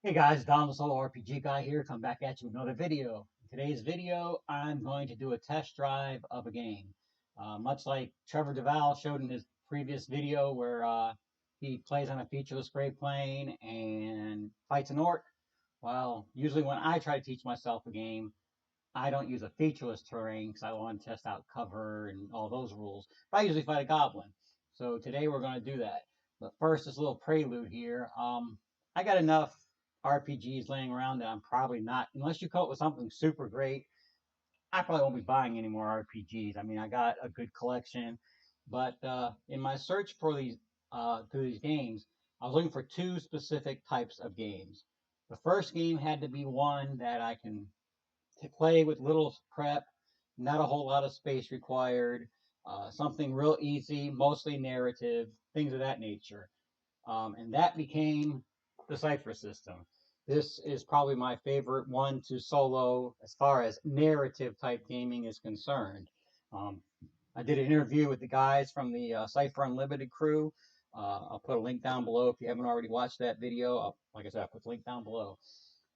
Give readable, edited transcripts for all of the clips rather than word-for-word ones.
Hey guys, Don the Solo RPG guy here, come back at you with another video. In today's video, I'm going to do a test drive of a game. Much like Trevor Duval showed in his previous video where he plays on a featureless gray plane and fights an orc. Well, usually when I try to teach myself a game, I don't use a featureless terrain because I want to test out cover and all those rules. But I usually fight a goblin. So today we're going to do that. But first, this little prelude here. I got enough RPGs laying around that I'm probably not, unless you come up with something super great, I probably won't be buying any more RPGs. I mean, I got a good collection, but in my search for these through these games, I was looking for two specific types of games. The first game had to be one that I can to play with little prep, not a whole lot of space required, something real easy, mostly narrative, things of that nature. And that became the Cipher system. This is probably my favorite one to solo as far as narrative type gaming is concerned. Um, I did an interview with the guys from the Cipher Unlimited crew. I'll put a link down below if you haven't already watched that video. Like I said, I'll put the link down below.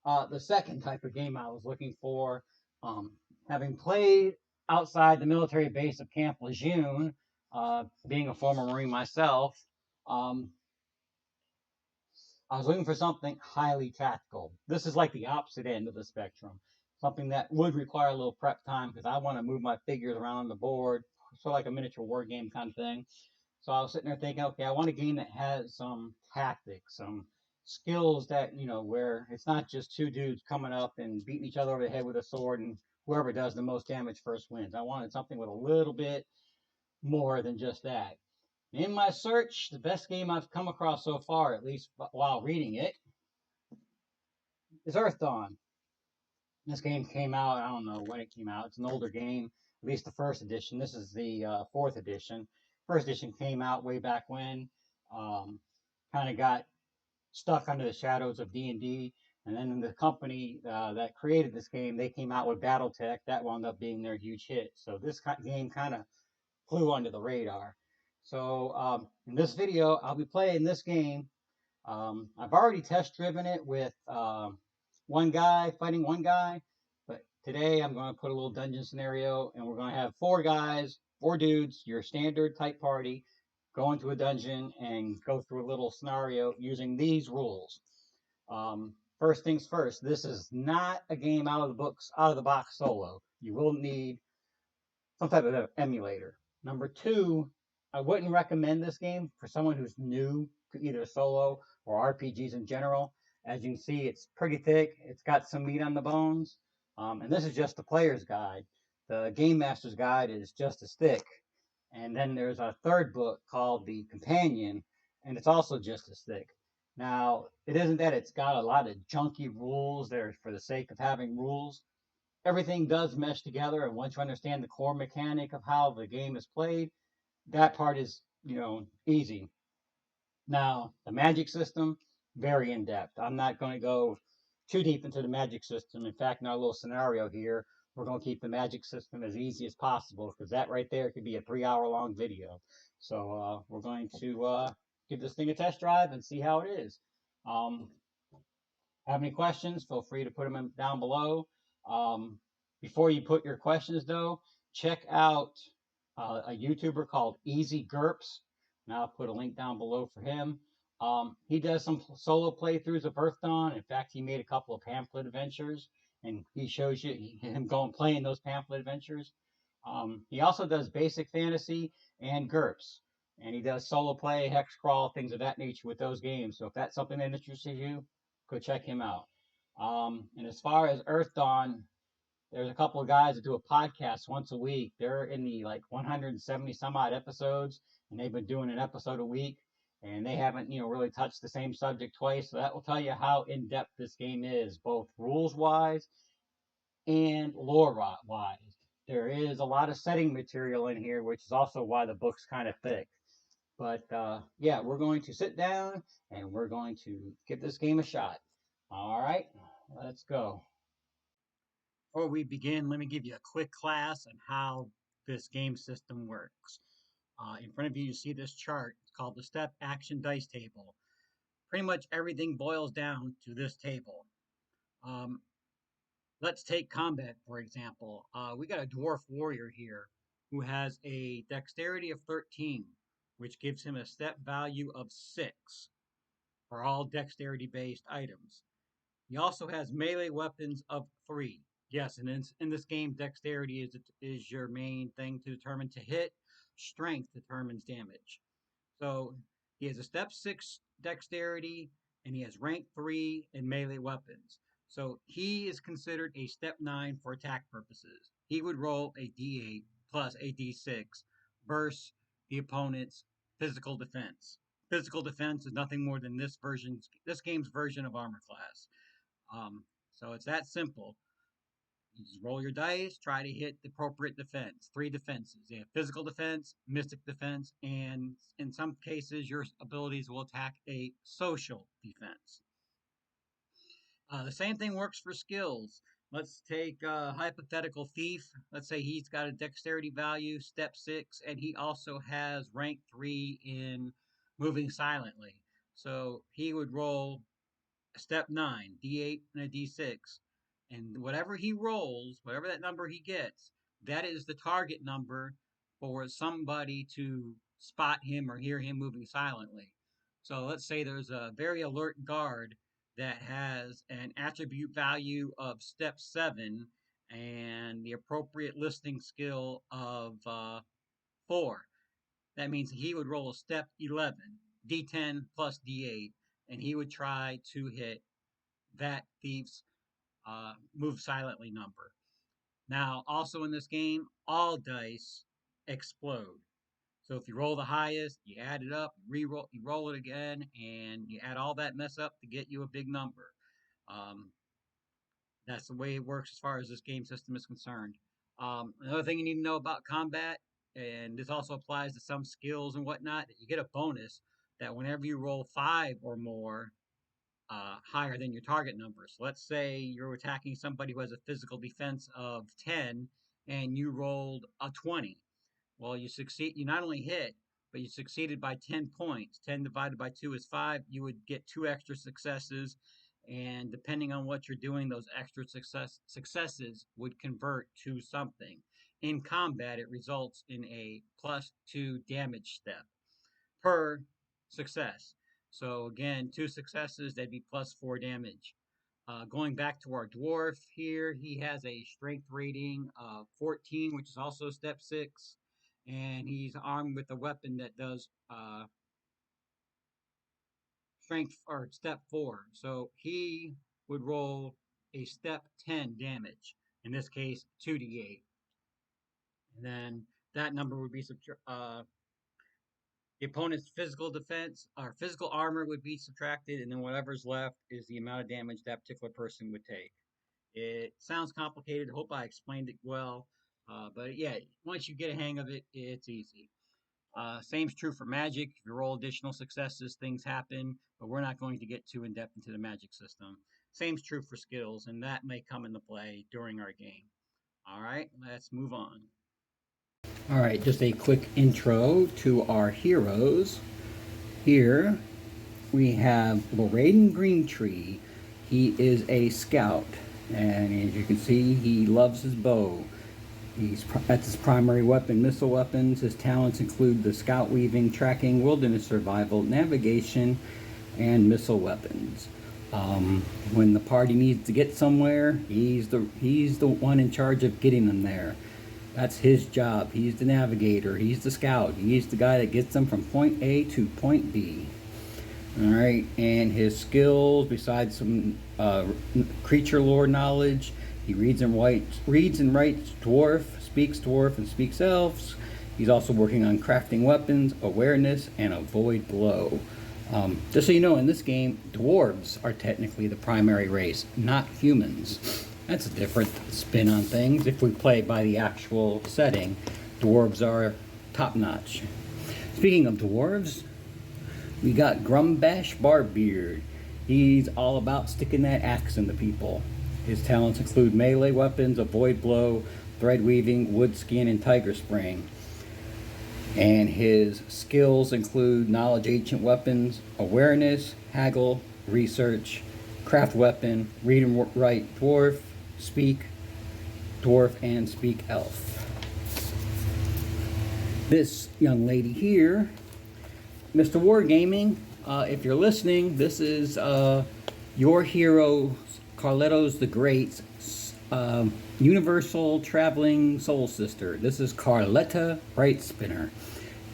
The second type of game I was looking for, having played outside the military base of Camp Lejeune, being a former Marine myself, um, I was looking for something highly tactical. This is like the opposite end of the spectrum. Something that would require a little prep time because I want to move my figures around on the board, sort of like a miniature war game kind of thing. So I was sitting there thinking, okay, I want a game that has some tactics, some skills that, where it's not just two dudes coming up and beating each other over the head with a sword and whoever does the most damage first wins. I wanted something with a little bit more than just that. In my search, the best game I've come across so far, at least while reading it, is Earthdawn. This game came out, I don't know when it came out. It's an older game, at least the first edition. This is the fourth edition. First edition came out way back when. Um, kind of got stuck under the shadows of D&D. And then the company that created this game, they came out with BattleTech. That wound up being their huge hit. So this game kind of flew under the radar. So in this video, I'll be playing this game. I've already test driven it with one guy fighting one guy, but today I'm going to put a little dungeon scenario, and we're going to have four guys, four dudes, your standard type party, go into a dungeon and go through a little scenario using these rules. First things first, this is not a game out of the box solo. You will need some type of emulator. Number two, I wouldn't recommend this game for someone who's new to either solo or RPGs in general. As you can see, it's pretty thick. It's got some meat on the bones. And this is just the player's guide. The game master's guide is just as thick. And then there's a third book called The Companion, and it's also just as thick. Now, it isn't that it's got a lot of junky rules there for the sake of having rules. Everything does mesh together, and once you understand the core mechanic of how the game is played, that part is easy. Now the magic system, very in depth. I'm not going to go too deep into the magic system. In fact, in our little scenario here, we're going to keep the magic system as easy as possible because that right there could be a 3 hour long video. So we're going to give this thing a test drive and see how it is. um, have any questions, feel free to put them down below. Um, Before you put your questions, though, check out a YouTuber called EasyGurps. And I'll put a link down below for him. He does some solo playthroughs of Earthdawn. In fact, he made a couple of pamphlet adventures, and he shows you him going playing those pamphlet adventures. He also does basic fantasy and GURPS, and he does solo play, hex crawl, things of that nature with those games. So if that's something that interests you, go check him out. And as far as Earthdawn, there's a couple of guys that do a podcast once a week. They're in the like 170 some odd episodes, and they've been doing an episode a week, and they haven't really touched the same subject twice. So that will tell you how in depth this game is, both rules wise and lore wise. There is a lot of setting material in here, which is also why the book's kind of thick. But yeah, we're going to sit down and we're going to give this game a shot. All right, let's go. Before we begin, let me give you a quick class on how this game system works. In front of you, you see this chart. It's called the Step Action Dice Table. pretty much everything boils down to this table. Let's take combat, for example. We got a dwarf warrior here who has a dexterity of 13, which gives him a step value of 6 for all dexterity-based items. He also has melee weapons of 3. Yes, and in this game, dexterity is your main thing to determine to hit. Strength determines damage. So he has a step 6 dexterity, and he has rank 3 in melee weapons. So he is considered a step 9 for attack purposes. He would roll a d8 plus a d6 versus the opponent's physical defense. Physical defense is nothing more than this game's version of armor class. So it's that simple. You just roll your dice, try to hit the appropriate defense. 3 defenses. They have physical defense, mystic defense, and in some cases, your abilities will attack a social defense. The same thing works for skills. Let's take a hypothetical thief. Let's say he's got a dexterity value, step 6, and he also has rank 3 in moving silently. So he would roll step 9, d8 and a d6. And whatever he rolls, whatever that number he gets, that is the target number for somebody to spot him or hear him moving silently. So let's say there's a very alert guard that has an attribute value of step 7 and the appropriate listing skill of 4. That means he would roll a step 11, d10 plus d8, and he would try to hit that thief's move silently number. Now, also in this game, all dice explode. So if you roll the highest, you add it up, you roll it again, and you add all that mess up to get you a big number. That's the way it works as far as this game system is concerned. Another thing you need to know about combat, and this also applies to some skills and whatnot, that you get a bonus that whenever you roll 5 or more, higher than your target number. So let's say you're attacking somebody who has a physical defense of 10 and you rolled a 20. Well, you not only hit, but you succeeded by 10 points. 10 divided by 2 is 5. You would get 2 extra successes. And depending on what you're doing, those extra successes would convert to something. In combat, it results in a +2 damage step per success. So again, 2 successes, that'd be +4 damage. Going back to our dwarf here, he has a strength rating of 14, which is also step 6. And he's armed with a weapon that does strength or step 4. So he would roll a step 10 damage. In this case, 2d8. And then that number would be the opponent's physical defense or physical armor would be subtracted, and then whatever's left is the amount of damage that particular person would take. It sounds complicated. Hope I explained it well. But yeah, once you get a hang of it, it's easy. Same's true for magic. If you roll additional successes, things happen, but we're not going to get too in-depth into the magic system. Same's true for skills, and that may come into play during our game. All right, let's move on. All right, just a quick intro to our heroes. Here we have Loraden Greentree. He is a scout, and as you can see, he loves his bow. That's his primary weapon. Missile weapons. His talents include the scout weaving, tracking, wilderness survival, navigation, and missile weapons. When the party needs to get somewhere, he's the one in charge of getting them there. That's his job. He's the navigator. He's the scout. He's the guy that gets them from point A to point B. All right, and his skills, besides some creature lore knowledge, he reads and writes dwarf, and speaks elves. He's also working on crafting weapons, awareness, and avoid blow. Just so you know, in this game, dwarves are technically the primary race, not humans. That's a different spin on things. If we play by the actual setting, dwarves are top-notch. Speaking of dwarves, we got Grumbash Barbeard. He's all about sticking that axe into people. His talents include melee weapons, avoid blow, thread weaving, wood skin, and tiger spring. And his skills include knowledge ancient weapons, awareness, haggle, research, craft weapon, read and write dwarf, speak dwarf, and speak elf. This young lady here, Mr. Wargaming, if you're listening, this is your hero, Carlettos the Great's Universal Traveling Soul Sister. This is Carletta Brightspinner.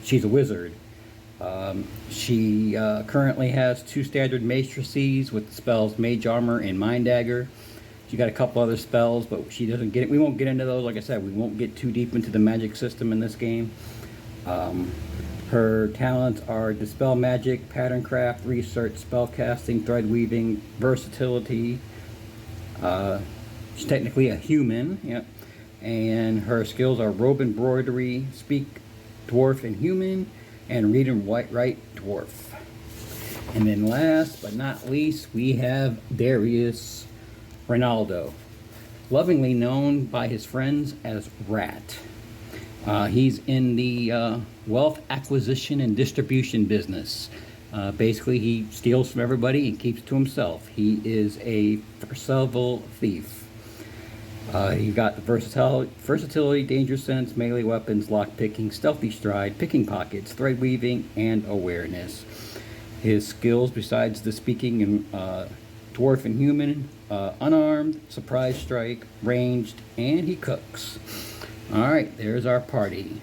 She's a wizard. She currently has 2 standard matrices with the spells Mage Armor and Mind Dagger. She got a couple other spells, but she doesn't get it. We won't get into those. Like I said, we won't get too deep into the magic system in this game. Her talents are Dispel Magic, Pattern Craft, Research, Spellcasting, Thread Weaving, Versatility. She's technically a human, yep. And her skills are Robe Embroidery, Speak Dwarf and Human, and Read and Write Dwarf. And then last but not least, we have Darius Ronaldo, lovingly known by his friends as Rat. He's in the wealth acquisition and distribution business. Basically, he steals from everybody and keeps to himself. He is a versatile thief. He got the versatility, danger sense, melee weapons, lock picking, stealthy stride, picking pockets, thread weaving, and awareness. His skills, besides the speaking and dwarf and human, unarmed, surprise strike, ranged, and he cooks. Alright, there's our party.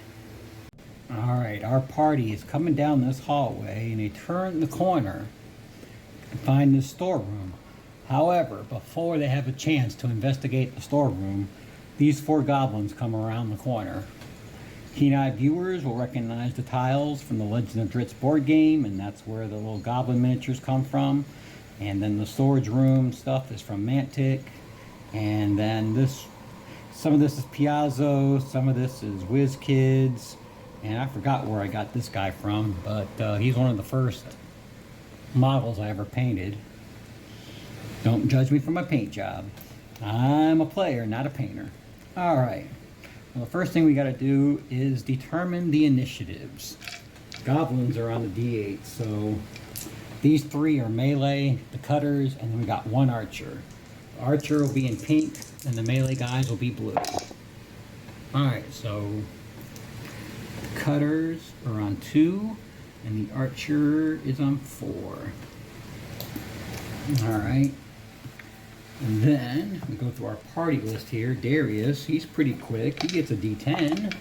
Alright, our party is coming down this hallway and they turn the corner and find this storeroom. However, before they have a chance to investigate the storeroom, these 4 goblins come around the corner. Keen-eyed viewers will recognize the tiles from the Legend of Drizzt board game, and that's where the little goblin miniatures come from. And then the storage room stuff is from Mantic. And then some of this is Piazzo, some of this is WizKids, and I forgot where I got this guy from, but he's one of the first models I ever painted. Don't judge me for my paint job. I'm a player, not a painter. Alright, well, the first thing we gotta do is determine the initiatives. Goblins are on the D8, so these 3 are melee, the cutters, and then we got 1 archer. The archer will be in pink, and the melee guys will be blue. Alright, so the cutters are on 2, and the archer is on 4. Alright. And then we go through our party list here. Darius, he's pretty quick. He gets a D10.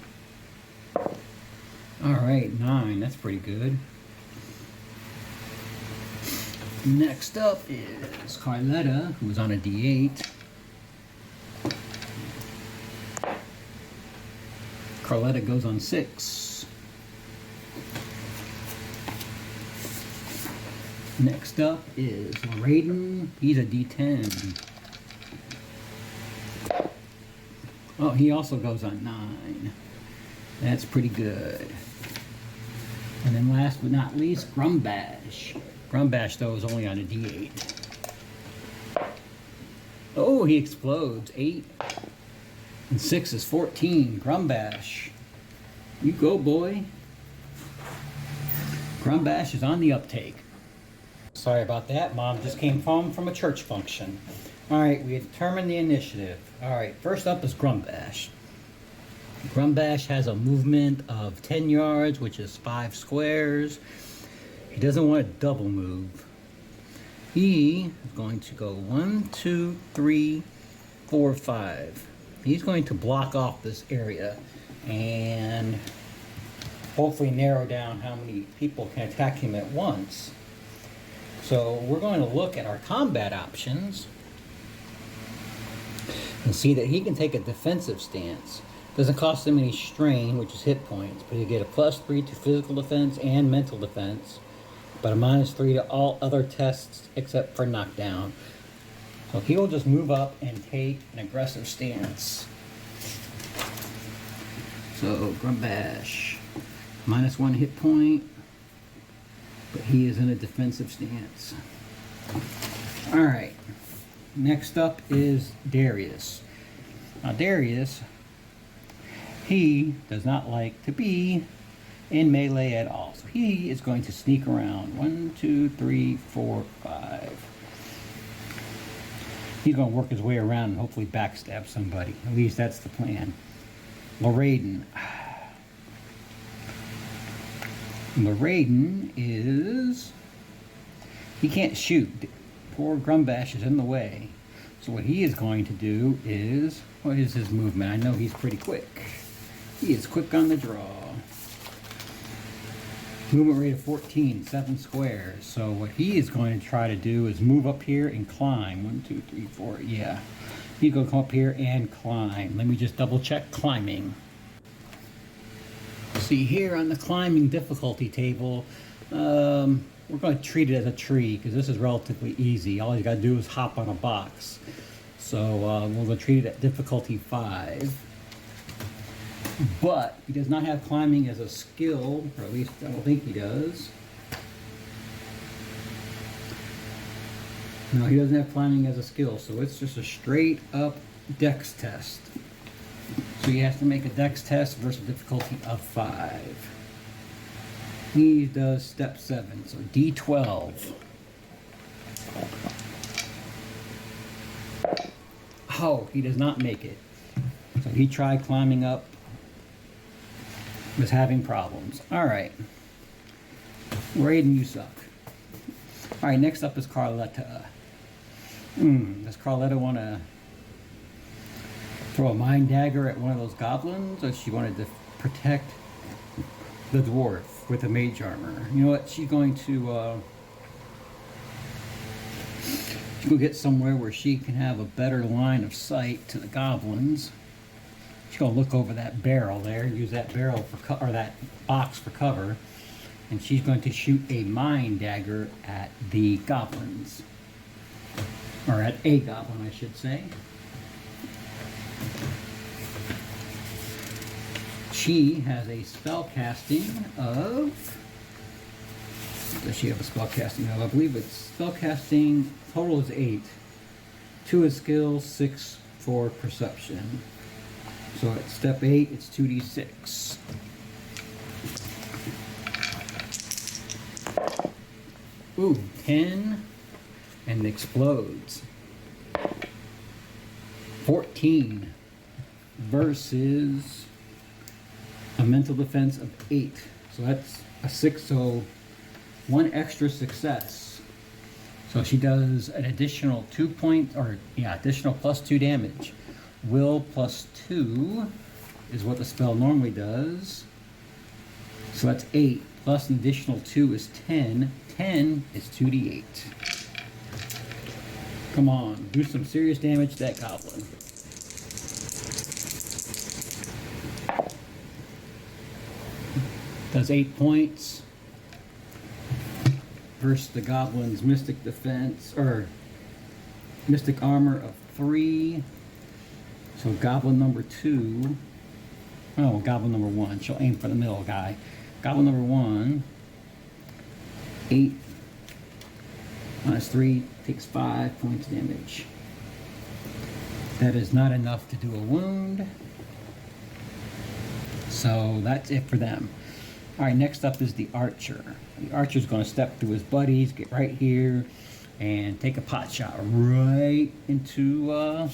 Alright, 9. That's pretty good. Next up is Carletta, who's on a D8. Carletta goes on 6. Next up is Raiden. He's a D10. Oh, he also goes on 9. That's pretty good. And then last but not least, Grumbash. Grumbash, though, is only on a D8. Oh, he explodes. 8. And 6 is 14. Grumbash. You go, boy. Grumbash is on the uptake. Sorry about that. Mom just came home from a church function. Alright, we determined the initiative. Alright, first up is Grumbash. Grumbash has a movement of 10 yards, which is 5 squares. He doesn't want to double move. He is going to go 1, 2, 3, 4, 5. He's going to block off this area and hopefully narrow down how many people can attack him at once. So we're going to look at our combat options and see that he can take a defensive stance. Doesn't cost him any strain, which is hit points, but you get a +3 to physical defense and mental defense, but a -3 to all other tests except for knockdown. So he will just move up and take an aggressive stance. So Grumbash, -1 hit point, but he is in a defensive stance. Alright, next up is Darius. Now Darius, he does not like to be in melee at all. So he is going to sneak around. 1, 2, 3, 4, 5. He's going to work his way around and hopefully backstab somebody. At least that's the plan. Loraden. Loraden is... he can't shoot. Poor Grumbash is in the way. So what he is going to do is... what is his movement? I know he's pretty quick. He is quick on the draw. Movement rate of 14, 7 squares. So what he is going to try to do is move up here and climb. 1, 2, 3, 4, yeah. He's going to come up here and climb. Let me just double check climbing. See here on the climbing difficulty table, we're going to treat it as a tree because this is relatively easy. All you got to do is hop on a box. So we're going to treat it at difficulty 5. But he does not have climbing as a skill, or at least I don't think he does. No, he doesn't have climbing as a skill, so it's just a straight up dex test. So he has to make a dex test versus difficulty of 5. He does step 7, so D12. Oh, he does not make it. So he tried climbing up, was having problems. Alright. Raiden, you suck. Alright, next up is Carletta. Does Carletta want to throw a mind dagger at one of those goblins, or she wanted to protect the dwarf with a mage armor? You know what? She's going to go get somewhere where she can have a better line of sight to the goblins. She's going to look over that barrel there, use that barrel for or that box for cover, and she's going to shoot a mind dagger at the goblins, or at a goblin, I should say. She has a spell casting of... does she have a spell casting of? I believe it's spell casting, total is 8. 2 is skill, 6 for perception. So at step 8, it's 2d6. Ooh, 10, and explodes. 14 versus a mental defense of 8. So that's a 6, so 1 extra success. So she does an additional 2 points, or yeah, additional plus 2 damage. Will plus 2 is what the spell normally does. So that's 8, plus an additional 2 is 10. 10 is 2d8. Come on, do some serious damage to that goblin. Does 8 points versus the goblin's mystic defense, or mystic armor of 3. So goblin number 2, oh, goblin number 1, she'll aim for the middle guy. Goblin number 1, 8 minus 3 takes 5 points damage. That is not enough to do a wound. So that's it for them. Alright, next up is the archer. The archer's going to step through his buddies, get right here, and take a pot shot right into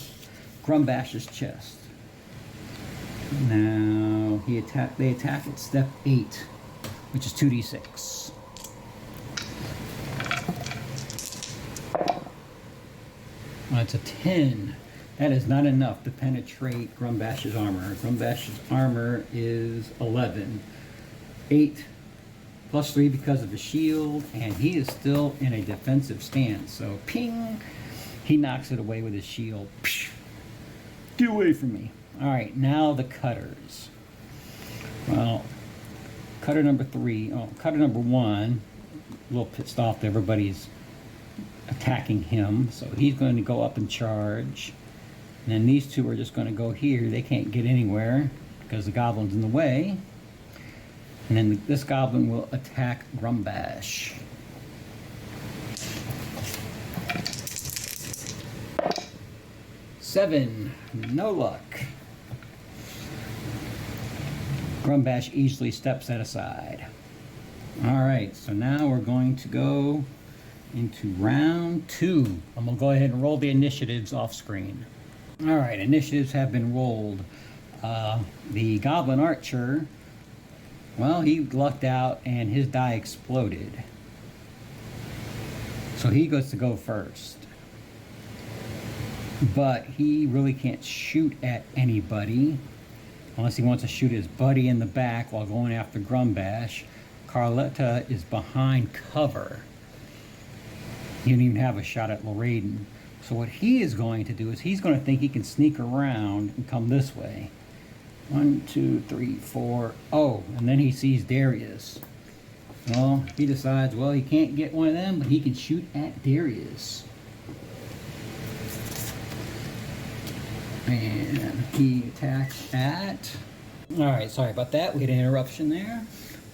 Grumbash's chest. Now they attack at step 8, which is 2d6. That's a 10. That is not enough to penetrate Grumbash's armor. Grumbash's armor is 11. 8 plus 3 because of the shield, and he is still in a defensive stance. So ping, he knocks it away with his shield. Psh, get away from me. Alright, now the cutters. Well, cutter number 3, cutter number 1, a little pissed off that everybody's attacking him, so he's going to go up and charge. And then these two are just going to go here. They can't get anywhere because the goblin's in the way. And then this goblin will attack Grumbash. Seven, no luck. Grumbash easily steps that aside. Alright, so now we're going to go into round 2. I'm going to go ahead and roll the initiatives off screen. Alright, initiatives have been rolled. The Goblin Archer, well, he lucked out and his die exploded. So he gets to go first. But he really can't shoot at anybody unless he wants to shoot his buddy in the back while going after Grumbash. Carletta is behind cover. He didn't even have a shot at Loraden. So what he is going to do is he's going to think he can sneak around and come this way. 1, 2, 3, 4. Oh, and then he sees Darius. Well, he decides, well, he can't get one of them, but he can shoot at Darius. And he attacks at... Alright, sorry about that. We had an interruption there.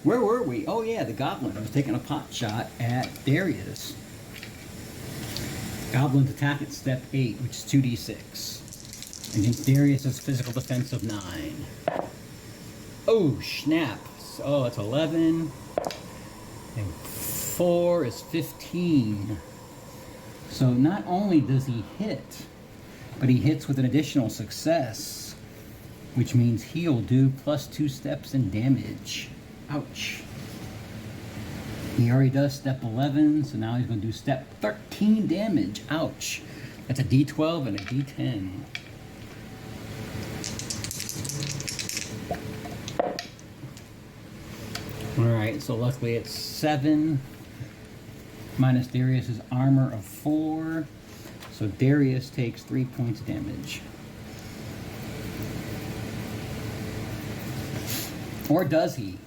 Where were we? Oh yeah, the Goblin was taking a pot shot at Darius. Goblins attack at step 8, which is 2d6. Against Darius' physical defense of 9. Oh, snap. Oh, that's 11. And 4 is 15. So not only does he hit, but he hits with an additional success, which means he'll do +2 steps in damage. Ouch. He already does step 11, so now he's going to do step 13 damage. Ouch. That's a d12 and a d10. Alright, so luckily it's 7 minus Darius' armor of 4. So Darius takes 3 points of damage. Or does he?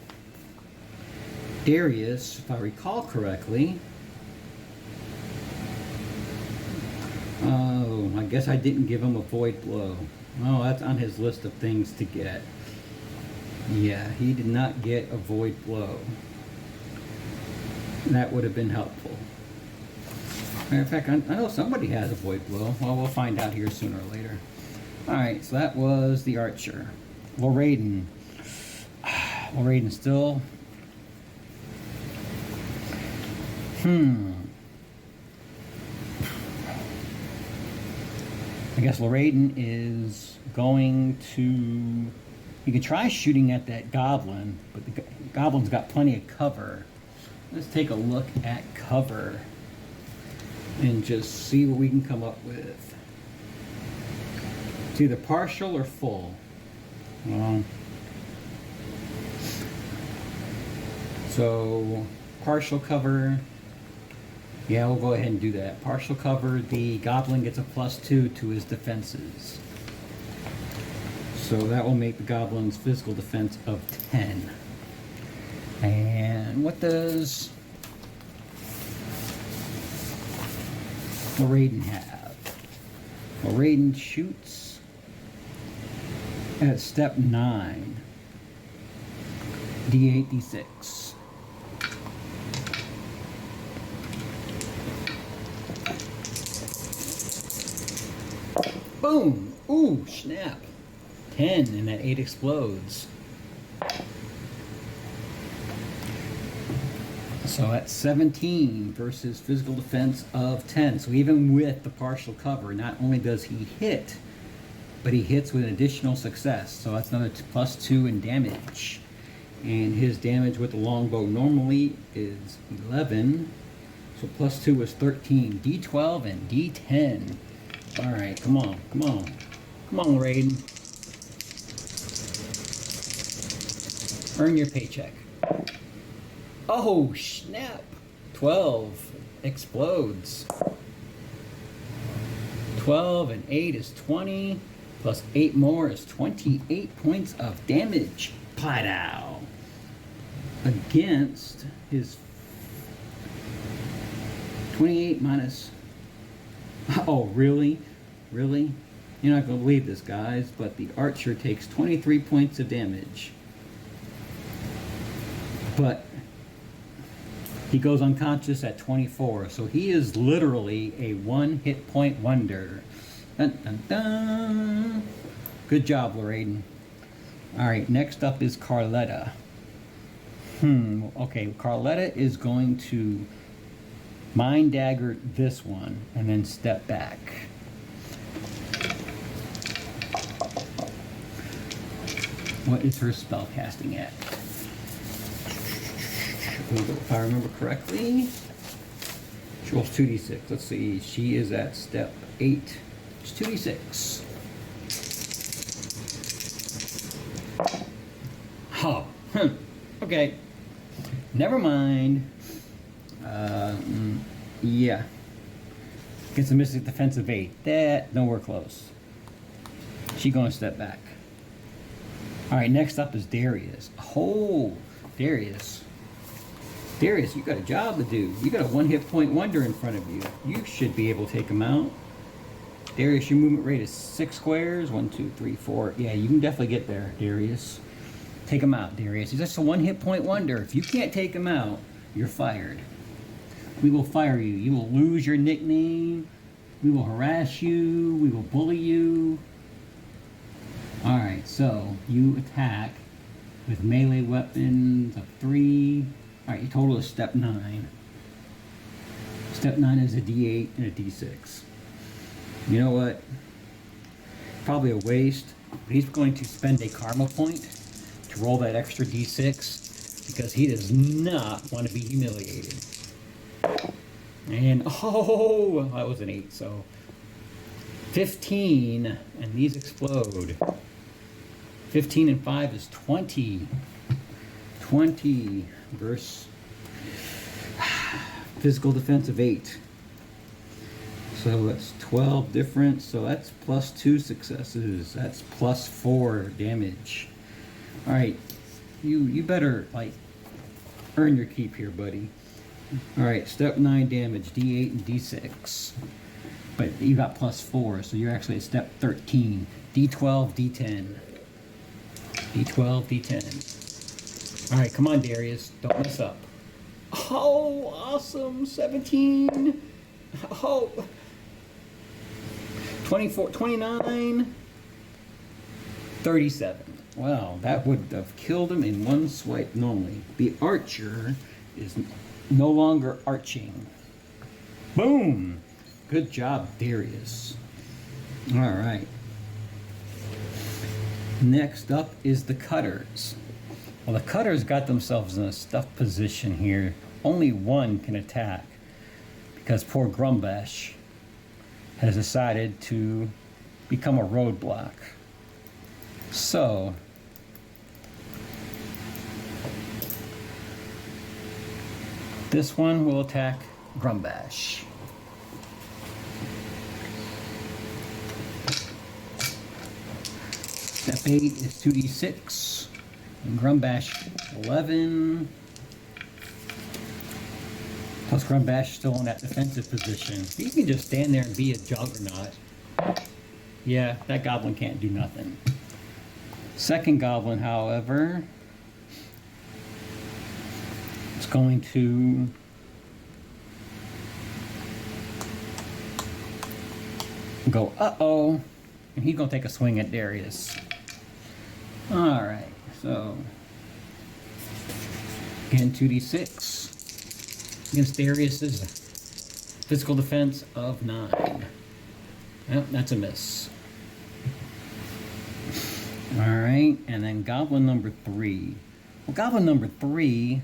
Darius, if I recall correctly... Oh, I guess I didn't give him a void blow. Oh, that's on his list of things to get. Yeah, he did not get a void blow. That would have been helpful. Matter of fact, I know somebody has a void blow. Well, we'll find out here sooner or later. Alright, so that was the Archer. Loraden. Loraden still... I guess Loraden is going to... You can try shooting at that Goblin, but the Goblin's got plenty of cover. Let's take a look at cover and just see what we can come up with. It's either partial or full. So, partial cover, yeah, we'll go ahead and do that. Partial cover, the Goblin gets a +2 to his defenses. So that will make the Goblin's physical defense of 10. And what does Loraden have? Loraden shoots at step 9. D8, D6. Boom! Ooh, snap. 10, and that 8 explodes. So that's 17 versus physical defense of 10. So even with the partial cover, not only does he hit, but he hits with an additional success. So that's another +2 in damage. And his damage with the longbow normally is 11. So +2 is 13. D12 and D10. Alright, come on, come on. Come on, Loraden. Earn your paycheck. Oh, snap! 12 explodes. 12 and 8 is 20. Plus 8 more is 28 points of damage. Plow! Against his 28 minus... Oh, really? Really? You're not going to believe this, guys, but the Archer takes 23 points of damage. But he goes unconscious at 24, so he is literally a 1-hit point wonder. Dun, dun, dun. Good job, Loraden. All right, next up is Carletta. Okay, Carletta is going to Mind Dagger this one and then step back. What is her spell casting at? If I remember correctly, she rolls 2d6. Let's see, she is at step 8. It's 2d6. Oh, okay. Never mind. Yeah. Gets a Mystic Defense of 8. That, nowhere close. She's gonna step back. Alright, next up is Darius. Oh, Darius. Darius, you got a job to do. You got a 1 hit point wonder in front of you. You should be able to take him out. Darius, your movement rate is 6 squares. 1, 2, 3, 4. Yeah, you can definitely get there, Darius. Take him out, Darius. He's just a 1 hit point wonder. If you can't take him out, you're fired. We will fire you. You will lose your nickname. We will harass you. We will bully you. Alright, so you attack with melee weapons of 3. Alright, your total is step 9. Step 9 is a d8 and a d6. You know what? Probably a waste. But he's going to spend a karma point to roll that extra d6 because he does not want to be humiliated. And, oh, that was an 8, so 15, and these explode. 15 and 5 is 20. 20 versus physical defense of 8. So that's 12 difference, so that's plus 2 successes. That's plus 4 damage. Alright, you better, like, earn your keep here, buddy. Alright, step 9 damage, d8 and d6. But you got plus 4, so you're actually at step 13. d12, d10. d12, d10. Alright, come on, Darius. Don't mess up. Oh, awesome. 17. Oh. 24, 29. 37. Wow, that would have killed him in one swipe normally. The archer is no longer arching. Boom! Good job, Darius. Alright. Next up is the cutters. Well, the cutters got themselves in a stuck position here. Only one can attack because poor Grumbash has decided to become a roadblock. So, this one will attack Grumbash. Step 8 is 2d6. And Grumbash 11. Plus Grumbash still in that defensive position. He can just stand there and be a juggernaut. Yeah, that goblin can't do nothing. Second goblin, however, is going to go uh-oh, and he's going to take a swing at Darius. Alright, so again 2d6 against Darius's physical defense of 9. Yep, that's a miss. Alright, and then goblin number 3. Well, goblin number 3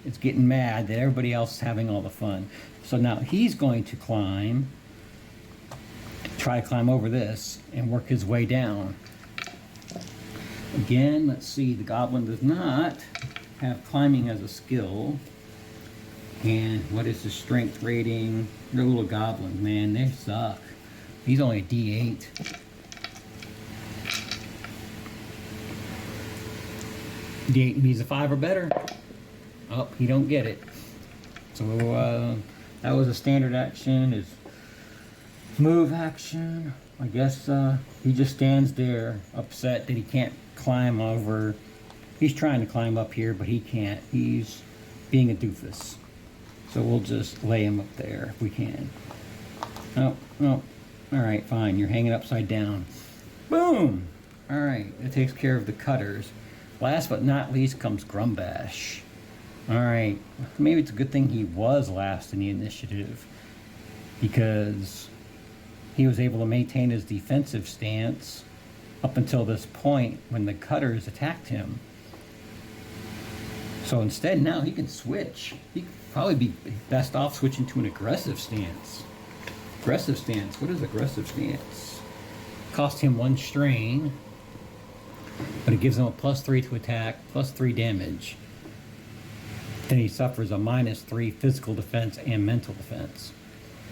is getting mad that everybody else is having all the fun. So now he's going to climb, try to climb over this and work his way down. Again, let's see, the goblin does not have climbing as a skill. And what is the strength rating? They're little goblins, man, they suck. He's only a D8. D8 needs a 5 or better. Oh, he don't get it. So that was a standard action. His move action. I guess he just stands there upset that he can't climb over. He's trying to climb up here, but he can't. He's being a doofus. So we'll just lay him up there if we can. Oh, no. Alright, fine. You're hanging upside down. Boom! Alright, it takes care of the cutters. Last but not least comes Grumbash. Alright, maybe it's a good thing he was last in the initiative, because he was able to maintain his defensive stance up until this point when the cutters attacked him. So instead now he can switch. He could probably be best off switching to an aggressive stance. Aggressive stance, what is aggressive stance? Cost him 1 strain, but it gives him a +3 to attack, +3 damage. Then he suffers a -3 physical defense and mental defense.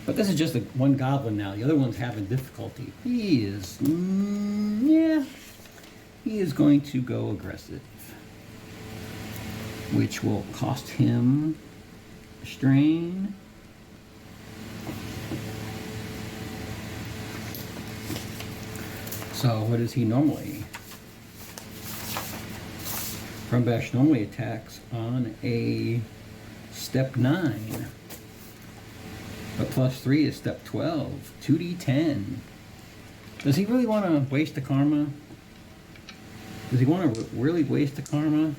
But this is just one goblin now. The other one's having difficulty. He is, yeah, he is going to go aggressive, which will cost him a strain. So what is he normally? Grumbash normally attacks on a step 9. But +3 is step 12. 2d10. Does he really want to waste the karma? Does he want to really waste the karma?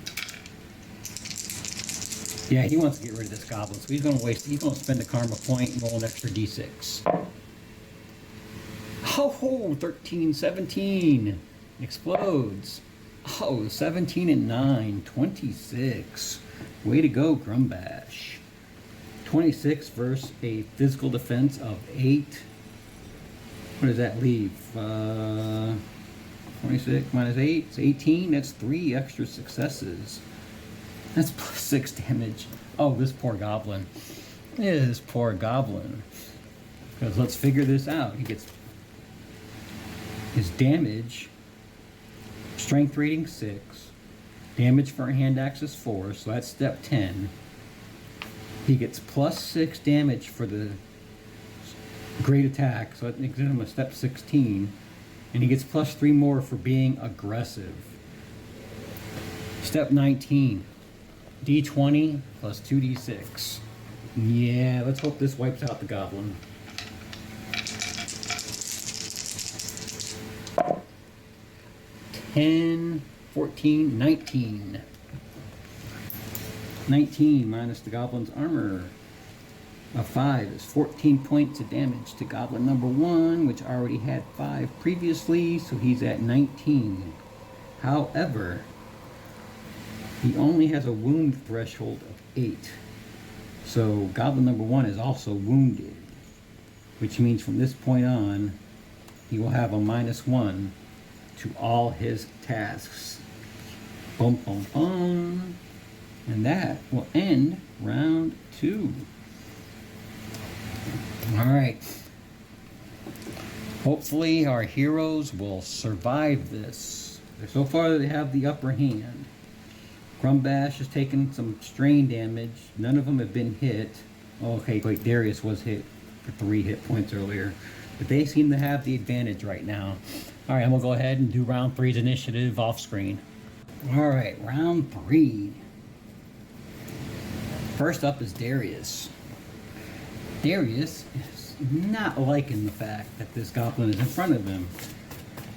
Yeah, he wants to get rid of this goblin, so he's going to spend a karma point and roll an extra d6. Oh, 13, 17. Explodes. Oh, 17 and 9, 26. Way to go, Grumbash. 26 versus a physical defense of 8. What does that leave? 26 minus 8 is 18. That's 3 extra successes. That's +6 damage. Oh, this poor goblin. This poor goblin. Because let's figure this out. He gets his damage. Strength rating 6. Damage for a hand axe is 4, so that's step 10. He gets +6 damage for the great attack, so that gives him a step 16. And he gets +3 more for being aggressive. Step 19. D20 plus 2d6. Yeah, let's hope this wipes out the goblin. Ten, 14, 19. 19 minus the goblin's armor of 5 is 14 points of damage to goblin number 1, which already had 5 previously, so he's at 19. However, he only has a wound threshold of 8. So goblin number 1 is also wounded, which means from this point on, he will have a -1 to all his tasks. Boom, boom, boom. And that will end round 2. Alright. Hopefully our heroes will survive this. So far they have the upper hand. Grumbash has taken some strain damage. None of them have been hit. Okay, wait, Darius was hit for 3 hit points earlier. But they seem to have the advantage right now. Alright, I'm going to go ahead and do round 3's initiative off screen. Alright, round 3. First up is Darius. Darius is not liking the fact that this goblin is in front of him.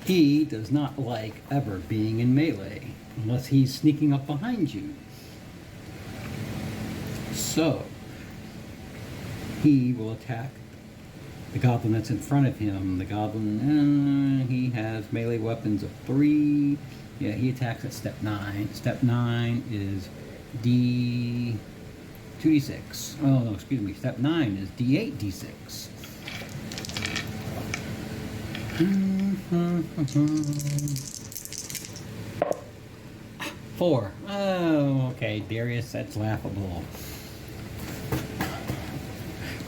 He does not like ever being in melee, unless he's sneaking up behind you. So, he will attack the goblin that's in front of him. The goblin, he has melee weapons of 3. Yeah, he attacks at step 9. Step 9 is 2d6. Oh no, excuse me. Step 9 is d8, d6. 4. Oh, okay, Darius, that's laughable.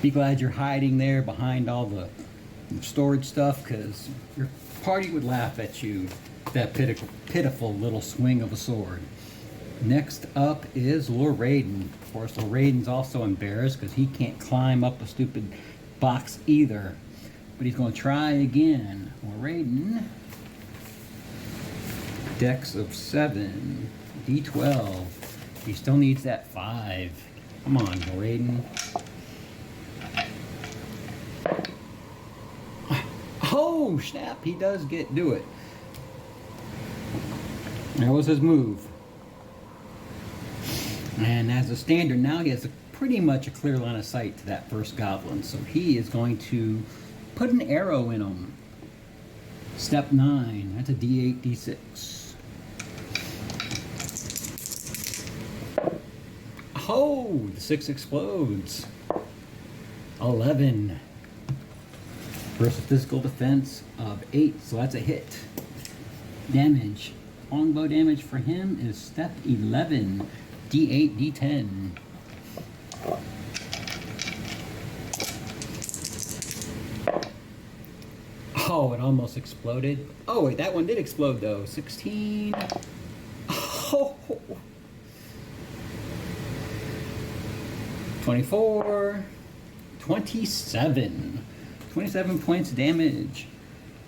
Be glad you're hiding there behind all the storage stuff, because your party would laugh at you. That pitiful little swing of a sword. Next up is Loraden. Of course, Loraden's also embarrassed because he can't climb up a stupid box either. But he's going to try again. Loraden. Dex of 7. D12. He still needs that 5. Come on, Loraden. Oh, snap. He does do it. That was his move. And as a standard now, he has pretty much a clear line of sight to that first goblin. So he is going to put an arrow in him. Step 9. That's a D8, D6. Oh, the 6 explodes. 11. Versus physical defense of 8. So that's a hit. Damage. Longbow damage for him is step 11. D8, D10. Oh, it almost exploded. Oh, wait, that one did explode, though. 16. Oh. 24. 27. 27 points damage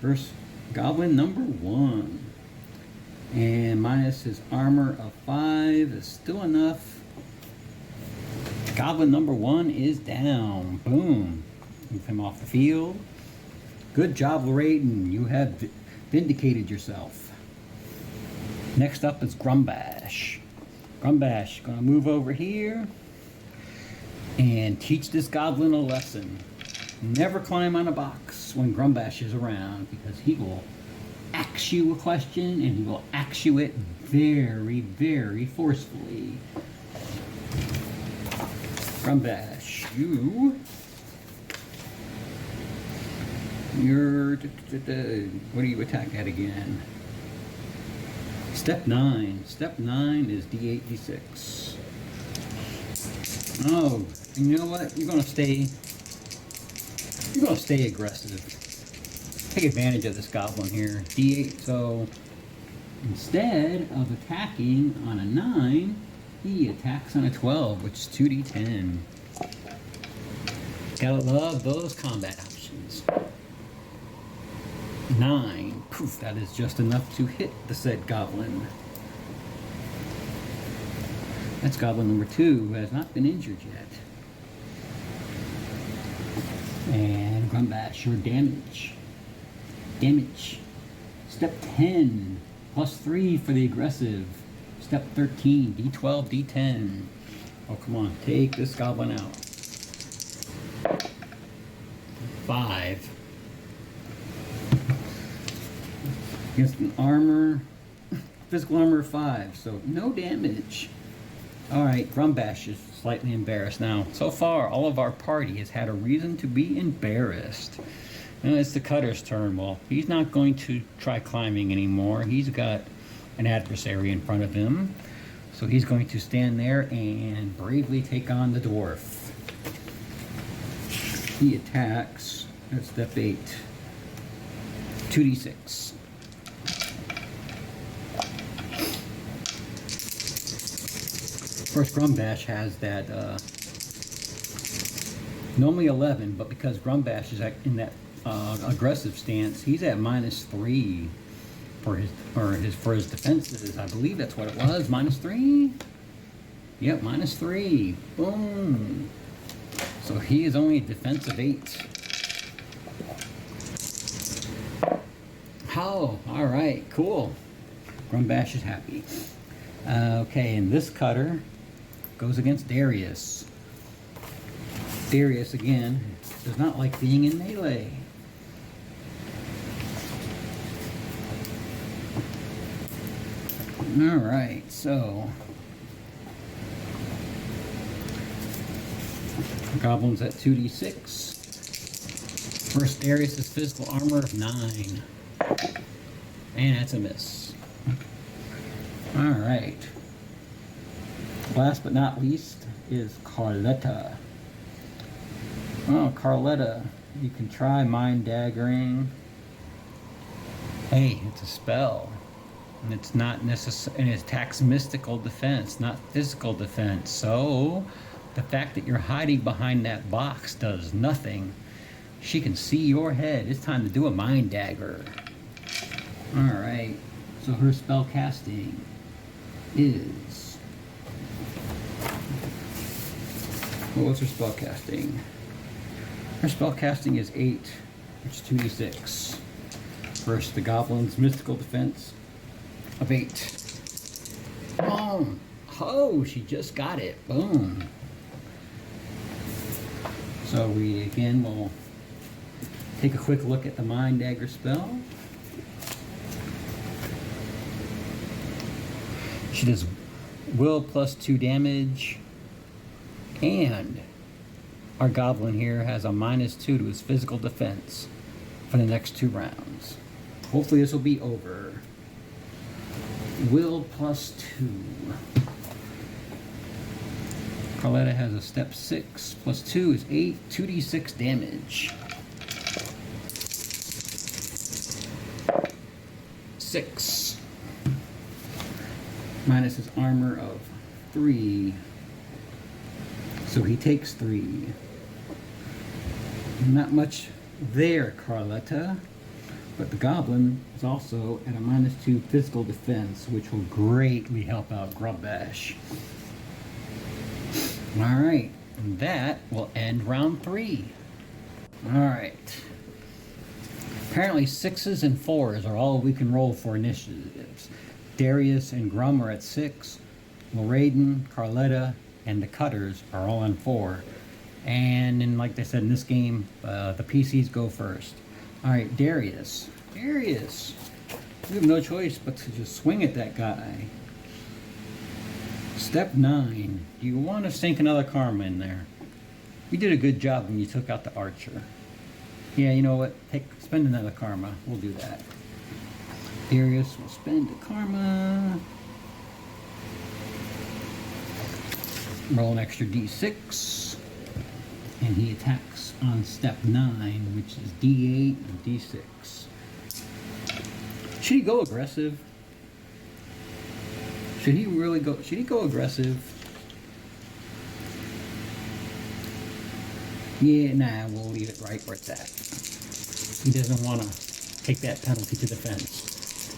versus goblin number 1. And minus his armor of 5 is still enough. Goblin number 1 is down. Boom. Move him off the field. Good job, Lorraine. You have vindicated yourself. Next up is Grumbash. Grumbash, gonna move over here and teach this goblin a lesson. Never climb on a box when Grumbash is around, because he will ask you a question and he will ask you it very, very forcefully. Grumbash, you're what do you attack at again? Step 9. Step 9 is D8, D6. Oh, and you know what? You're gonna stay aggressive. Take advantage of this goblin here. D8, so instead of attacking on a 9, he attacks on a 12, which is 2d10. Gotta love those combat options. 9. Poof, that is just enough to hit the said goblin. That's goblin number 2, who has not been injured yet. And Grumbash, your damage. Damage. Step 10, plus 3 for the aggressive. Step 13, D12, D10. Oh, come on, take this goblin out. 5. Against an armor, physical armor of 5, so no damage. Alright, Grumbash is slightly embarrassed now. So far, all of our party has had a reason to be embarrassed. And it's the Cutter's turn. Well, he's not going to try climbing anymore. He's got an adversary in front of him. So he's going to stand there and bravely take on the dwarf. He attacks at step 8. 2d6. Of course, Grumbash has that normally 11, but because Grumbash is in that aggressive stance, he's at -3 for his defenses. I believe that's what it was. -3. Yep, -3. Boom. So he is only a defensive 8. Oh, all right, cool. Grumbash is happy. Okay, and this cutter goes against Darius. Darius, again, does not like being in melee. Alright, so goblins at 2d6. First Darius is physical armor of 9. And that's a miss. Alright. Last but not least is Carletta. Oh, Carletta, you can try mind daggering. Hey, it's a spell. And it's not necessary, and it attacks mystical defense, not physical defense. So, the fact that you're hiding behind that box does nothing. She can see your head. It's time to do a mind dagger. Alright, so her spell casting is... What was her spell casting? Her spell casting is 8, which is 2d6. First, the goblin's mystical defense of 8. Boom. Oh, she just got it. Boom. So we again will take a quick look at the Mind Dagger spell. She does will plus 2 damage, and our goblin here has a -2 to his physical defense for the next 2 rounds. Hopefully this will be over. Will plus 2. Carletta has a step 6, plus 2 is 8, 2d6 damage. 6. Minus his armor of 3. So he takes 3. Not much there, Carletta. But the goblin is also at a -2 physical defense, which will greatly help out Grumbash. Alright, and that will end round 3. Alright. Apparently 6s and 4s are all we can roll for initiatives. Darius and Grum are at 6. Loraden, Carletta, and the Cutters are all on 4. And then, like they said in this game, the PCs go first. Alright, Darius. Darius! We have no choice but to just swing at that guy. Step 9. Do you want to sink another karma in there? You did a good job when you took out the archer. Yeah, you know what? Spend another karma. We'll do that. Darius will spend a karma. Roll an extra d6. And he attacks on step 9, which is d8 and d6. Should he go aggressive? Should he really go? Should he go aggressive? Yeah, nah, we'll leave it right where it's at. He doesn't want to take that penalty to defense.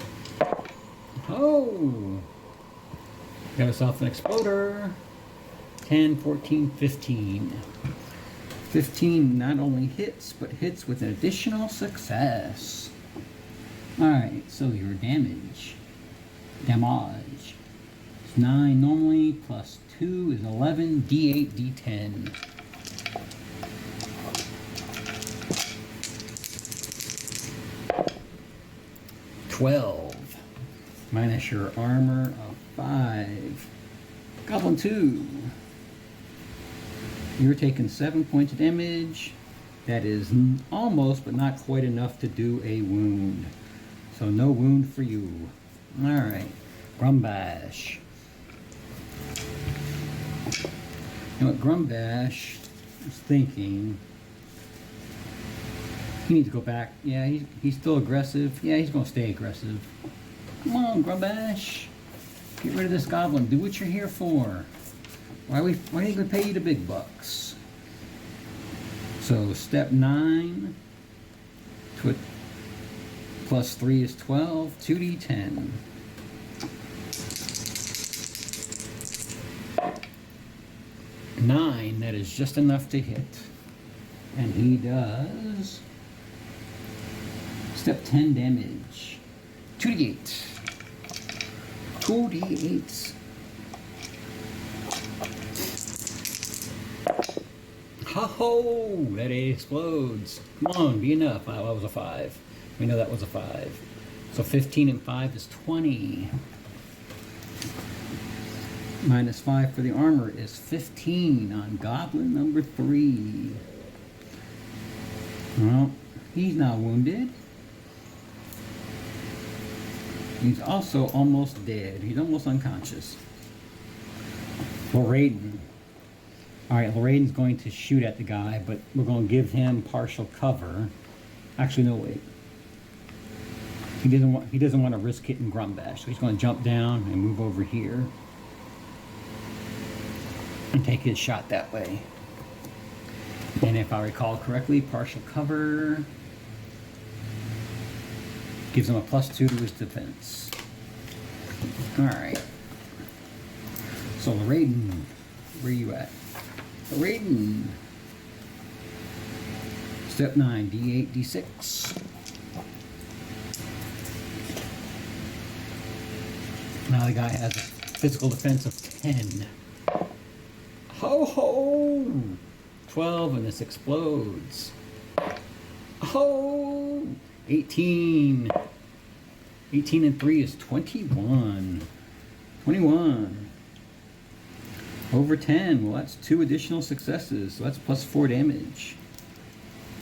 Oh! Got ourselves an exploder. 10, 14, 15. 15 not only hits, but hits with an additional success. Alright, so your damage. Damage. It's 9 normally, plus 2 is 11, d8, d10. $12. Minus your armor of 5. Goblin 2. You're taking 7 points of damage. That is almost, but not quite enough to do a wound. So no wound for you. Alright. Grumbash. You know what Grumbash is thinking? He needs to go back. Yeah, he's still aggressive. Yeah, he's going to stay aggressive. Come on, Grumbash. Get rid of this goblin. Do what you're here for. Why are they going to pay you the big bucks? So step 9 to plus 3 is 12, 2d10. Nine, that is just enough to hit. And he does step 10 damage. 2d8. 2d8s. Ho-ho! That explodes. Come on, be enough. Oh, that was a 5. We know that was a 5. So 15 and 5 is 20. Minus 5 for the armor is 15 on goblin number 3. Well, he's not wounded. He's also almost dead. He's almost unconscious. Loraden. Alright, Loraden's going to shoot at the guy, but we're going to give him partial cover. Actually, no, wait. He doesn't want to risk hitting Grumbash, so he's going to jump down and move over here and take his shot that way. And if I recall correctly, partial cover gives him a +2 to his defense. Alright. So Loraden, where are you at? Loraden. Step 9, d8, d6. Now the guy has Physical defense of 10. Ho ho! 12 and this explodes. Oh! 18. 18 and 3 is 21. 21. Over 10. Well, that's 2 additional successes. So that's plus 4 damage.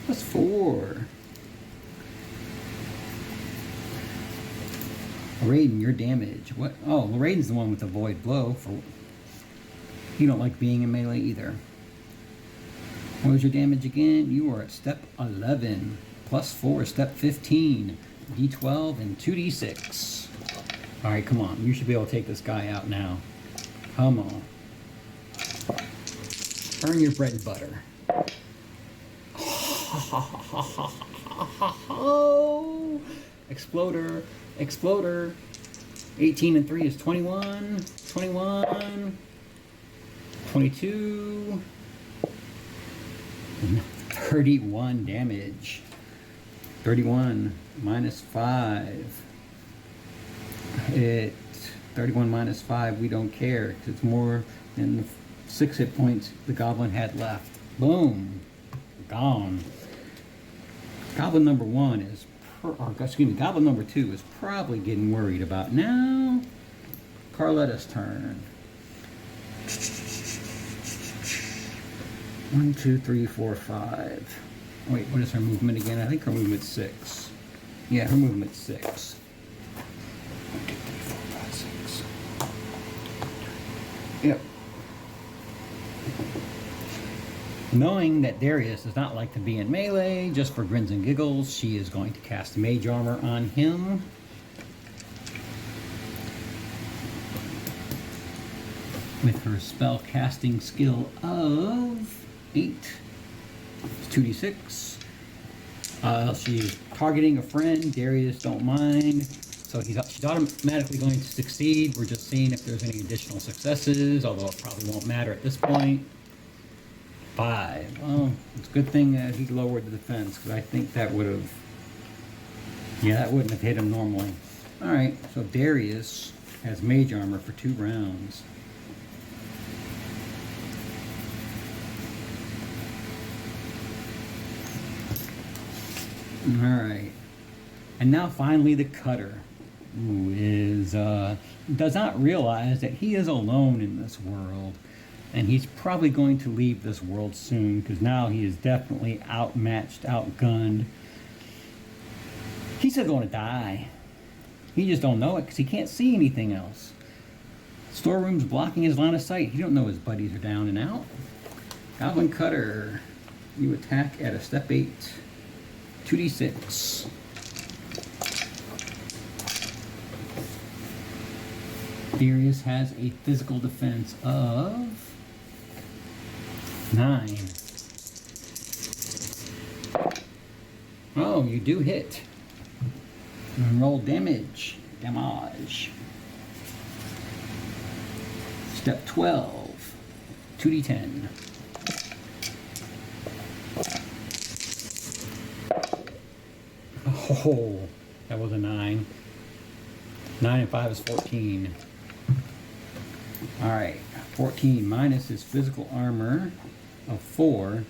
Plus 4. Raiden, your damage. What? Oh, well, Raiden's the one with the void blow. You don't like being in melee either. What was your damage again? You are at step 11. Plus 4, step 15. D12 and 2D6. Alright, come on. You should be able to take this guy out now. Come on. Earn your bread and butter. Oh! Exploder. Exploder. 18 and 3 is 21. 21. 22. 31 damage. 31 minus 5. 31 minus 5, we don't care, because it's more than the 6 hit points the goblin had left. Boom. Gone. Goblin number 1 is, goblin number 2 is probably getting worried about now. Carletta's turn. 1, 2, 3, 4, 5. Wait, what is her movement again? I think her movement's 6. Yeah, her movement's 6. 1, 2, 3, 4, 5, 6. Yep. Knowing that Darius does not like to be in melee, just for grins and giggles, she is going to cast Mage Armor on him. With her spell casting skill of 8. It's 2d6. She's targeting a friend. Darius don't mind. So she's automatically going to succeed. We're just seeing if there's any additional successes, although it probably won't matter at this point. 5. Well, it's a good thing that he lowered the defense, because I think that would have... Yeah, that wouldn't have hit him normally. Alright, so Darius has Mage Armor for 2 rounds. Alright. And now finally the Cutter, who does not realize that he is alone in this world. And he's probably going to leave this world soon, because now he is definitely outmatched, outgunned. He's still going to die. He just don't know it, because he can't see anything else. Storeroom's blocking his line of sight. He don't know his buddies are down and out. Goblin Cutter. You attack at a step 8. 2d6. Darius has a physical defense of 9. Oh, you do hit. And roll damage. Damage. Step 12. 2d10. Oh, that was a 9. 9 and 5 is 14. Alright, 14 minus his physical armor of 4.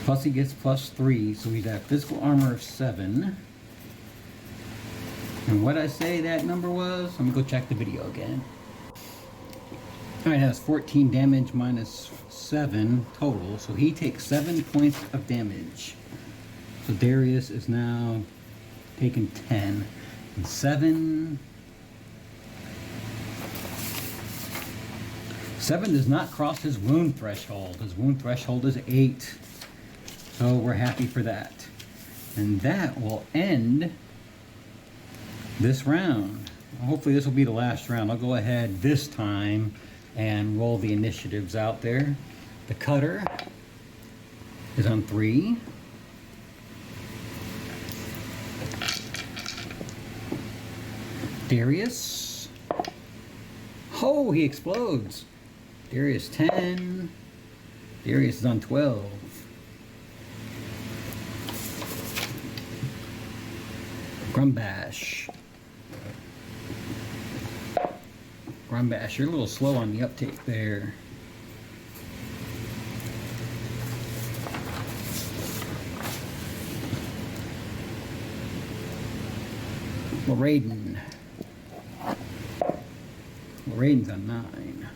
Plus he gets plus 3, so he's at physical armor of 7. And what I say that number was, I'm going to go check the video again. Alright, that's 14 damage minus 7 total, so he takes 7 points of damage. So Darius is now taking 10. And 7 does not cross his wound threshold. His wound threshold is 8. So we're happy for that. And that will end this round. Hopefully this will be the last round. I'll go ahead this time and roll the initiatives out there. The Cutter is on 3. Darius. Oh, he explodes. Darius 10. Darius is on 12. Grumbash. Grumbash, you're a little slow on the uptake there. Loraden. Loraden's on 9.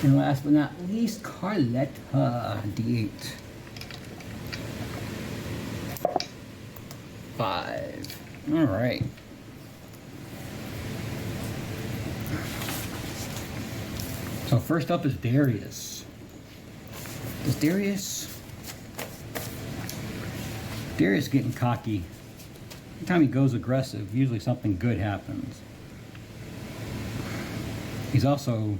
And last but not least, Carletta, D8. 5. All right. So first up is Darius. Is Darius getting cocky? Every time he goes aggressive, usually something good happens. He's also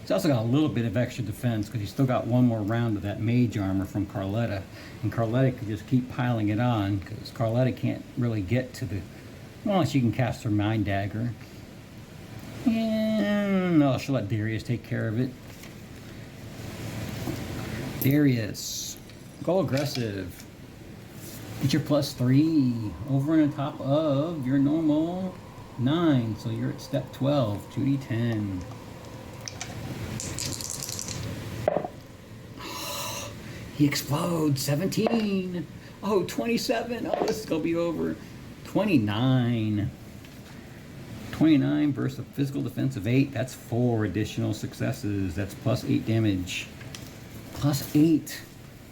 got a little bit of extra defense because he's still got one more round of that mage armor from Carletta. And Carletta can just keep piling it on because Carletta can't really get to the... Well, she can cast her Mind Dagger. And no, she'll let Darius take care of it. Darius, go aggressive. Get your +3 over and on top of your normal 9. So you're at step 12, 2d10. He explodes, 17. Oh, 27. Oh, this is going to be over. 29. 29 versus a physical defense of 8. That's 4 additional successes. That's +8 damage. +8.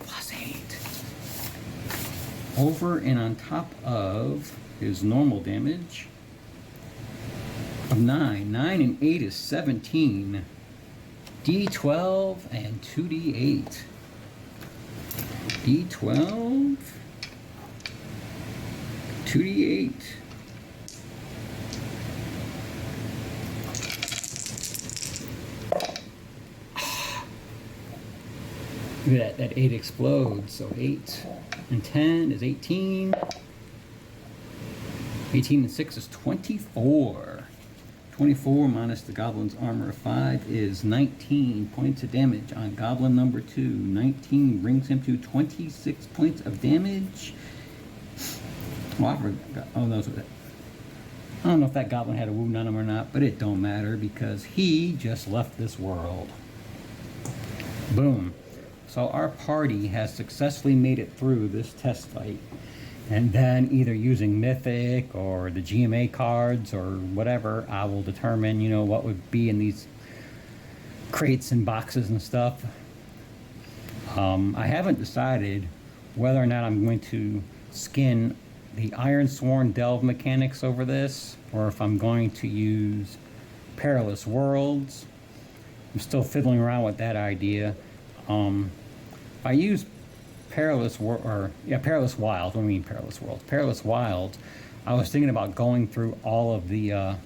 +8. Over and on top of his normal damage of 9. 9 and 8 is 17. D12 and 2d8. D12, 2d8. Look at that 8 explodes. So 8 and 10 is 18. 18 and 6 is 24. 24 minus the goblin's armor of 5 is 19 points of damage on goblin number 2. 19 brings him to 26 points of damage. Oh, I forgot. Oh, no, I don't know if that goblin had a wound on him or not, but it don't matter because he just left this world. Boom. So our party has successfully made it through this test fight. And then either using Mythic or the GMA cards or whatever, I will determine, you know, what would be in these crates and boxes and stuff. I haven't decided whether or not I'm going to skin the Ironsworn Delve mechanics over this, or if I'm going to use Perilous Worlds. I'm still fiddling around with that idea. If I use Perilous Wilds. I don't mean Perilous Worlds. Perilous Wilds. I was thinking about going through all of the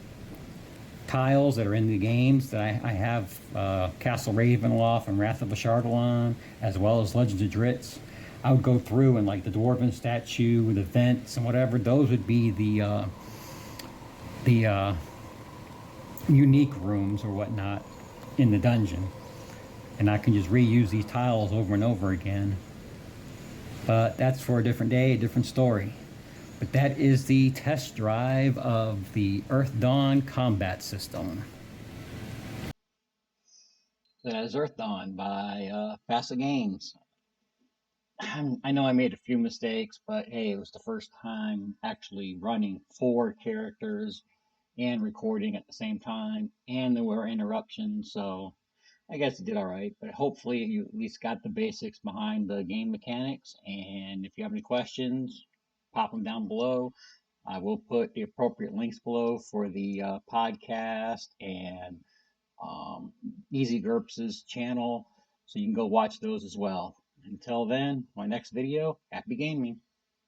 tiles that are in the games. That I have Castle Ravenloft and Wrath of Ashardalon, as well as Legends of Dritz. I would go through and like the Dwarven statue, the vents, and whatever. Those would be the unique rooms or whatnot in the dungeon, and I can just reuse these tiles over and over again. But that's for a different day, a different story. But that is the test drive of the Earthdawn combat system. That is Earthdawn by Facet Games. I know I made a few mistakes, but hey, it was the first time actually running 4 characters and recording at the same time, and there were interruptions, so I guess it did all right, but hopefully you at least got the basics behind the game mechanics. And if you have any questions, pop them down below. I will put the appropriate links below for the podcast and EasyGurps' channel, so you can go watch those as well. Until then, my next video, happy gaming.